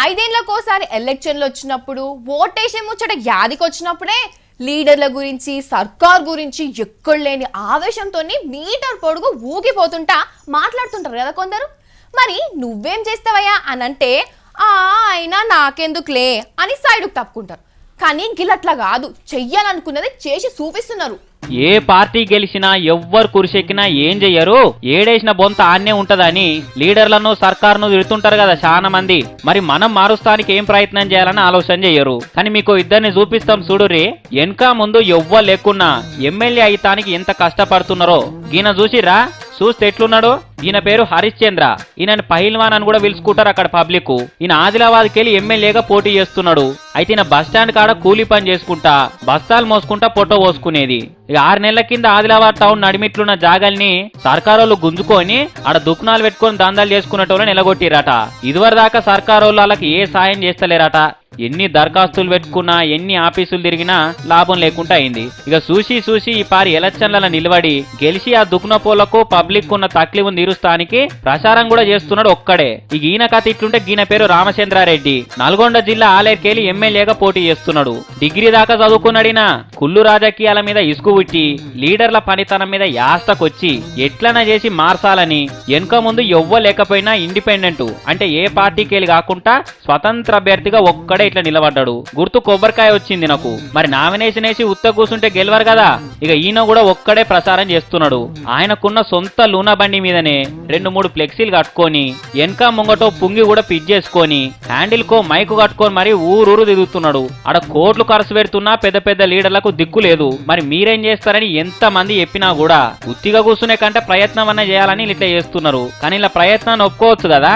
ఐదేళ్లకోసారి ఎలక్షన్లు వచ్చినప్పుడు ఓటేసే ముచ్చట యాదికొచ్చినప్పుడే లీడర్ల గురించి సర్కార్ గురించి ఎక్కడలేని ఆవేశంతో మీటర్ పొడుగు ఊగిపోతుంటా మాట్లాడుతుంటారు కదా కొందరు. మరి నువ్వేం చేస్తావయ్యా అనంటే అయినా నాకెందుకులే అని సైడ్కు తప్పుకుంటారు. కానీ గిలట్లా కాదు, చెయ్యాలనుకున్నది చేసి చూపిస్తున్నారు. ఏ పార్టీ గెలిచినా ఎవ్వరు కురిసెక్కినా ఏం చెయ్యరు, ఏడేసిన బొంత ఆన్నే ఉంటదని లీడర్లను సర్కారును తిడుతుంటారు కదా చాలా మంది. మరి మనం మారుస్తానికి ఏం ప్రయత్నం చేయాలని ఆలోచన చెయ్యరు. కానీ మీకు ఇద్దరిని చూపిస్తాం చూడురి. వెనక ముందు ఎవ్వరు లేకున్నా ఎమ్మెల్యే అయితానికి ఎంత కష్టపడుతున్నారో ఈయన చూసిరా. చూస్తే ఎట్లున్నాడు. ఈయన పేరు హరిశ్చంద్ర. ఈయన పహిల్వాన్ అని కూడా పిలుచుకుంటారు అక్కడ పబ్లిక్. ఈయన ఆదిలాబాద్కి వెళ్ళి ఎమ్మెల్యేగా పోటీ చేస్తున్నాడు. అయితే ఈయన బస్ స్టాండ్ కాడ కూలీ పని చేసుకుంటా బస్తాలు మోసుకుంటా పొట్ట పోసుకునేది. ఇక 6 నెలల కింద ఆదిలాబాద్ టౌన్ నడిమిట్లున్న జాగల్ని సర్కారోళ్ళు గుంజుకొని ఆడ దుకాణాలు పెట్టుకొని దందాలు చేసుకునేటోళ్ళని నిలగొట్టిరట. ఇదివరదాకా సర్కారోళ్ళు వాళ్ళకి ఏ సాయం చేస్తలేరట. ఎన్ని దరఖాస్తులు పెట్టుకున్నా ఎన్ని ఆఫీసులు తిరిగినా లాభం లేకుండా అయింది. ఇక చూసి ఈ పారి ఎలక్షన్ల నిలబడి గెలిచి ఆ దుకునపోలకు పబ్లిక్ ఉన్న తక్లీఫ్ తీరుస్తానికి ప్రచారం కూడా చేస్తున్నాడు ఒక్కడే. ఇక ఈయన కథ ఇట్లుంటే ఈయన పేరు రామచంద్రారెడ్డి. నల్గొండ జిల్లా ఆలేరుకెళ్ళి ఎమ్మెల్యేగా పోటీ చేస్తున్నాడు. డిగ్రీ దాకా చదువుకున్నాడినా కుళ్ళు రాజకీయాల మీద ఇసుకు పుట్టి లీడర్ల పనితనం మీద యాస్తకొచ్చి ఎట్లనా చేసి మార్చాలని వెనుక ముందు ఎవ్వ లేకపోయినా ఇండిపెండెంట్ అంటే ఏ పార్టీకి వెళ్ళి కాకుండా స్వతంత్ర అభ్యర్థిగా ఒక్కడే ఇట్లా నిలబడ్డాడు. గుర్తు కొబ్బరికాయ వచ్చింది నాకు. మరి నామినేషన్ వేసి ఉత్త కూర్చుంటే గెలవరు కదా. ఇక ఈయన కూడా ఒక్కడే ప్రచారం చేస్తున్నాడు. ఆయనకున్న సొంత లూనా బండి మీదనే 2-3 ఫ్లెక్సీలు కట్టుకొని వెనక ముంగటో పుంగి కూడా పిచ్ చేసుకొని హ్యాండిల్ కో మైకు కట్టుకొని మరి ఊరూరు తిరుగుతున్నాడు. ఆడ కోట్లు ఖర్చు పెడుతున్నా పెద్ద పెద్ద లీడర్లకు దిక్కు లేదు. మరి మీరేం చేస్తారని ఎంత మంది చెప్పినా కూడా ఉత్తిగా కూర్చునే కంటే ప్రయత్నం అన్న చేయాలని ఇట్లా చేస్తున్నారు. కానీ ఇలా ప్రయత్నాన్ని ఒప్పుకోవచ్చు కదా.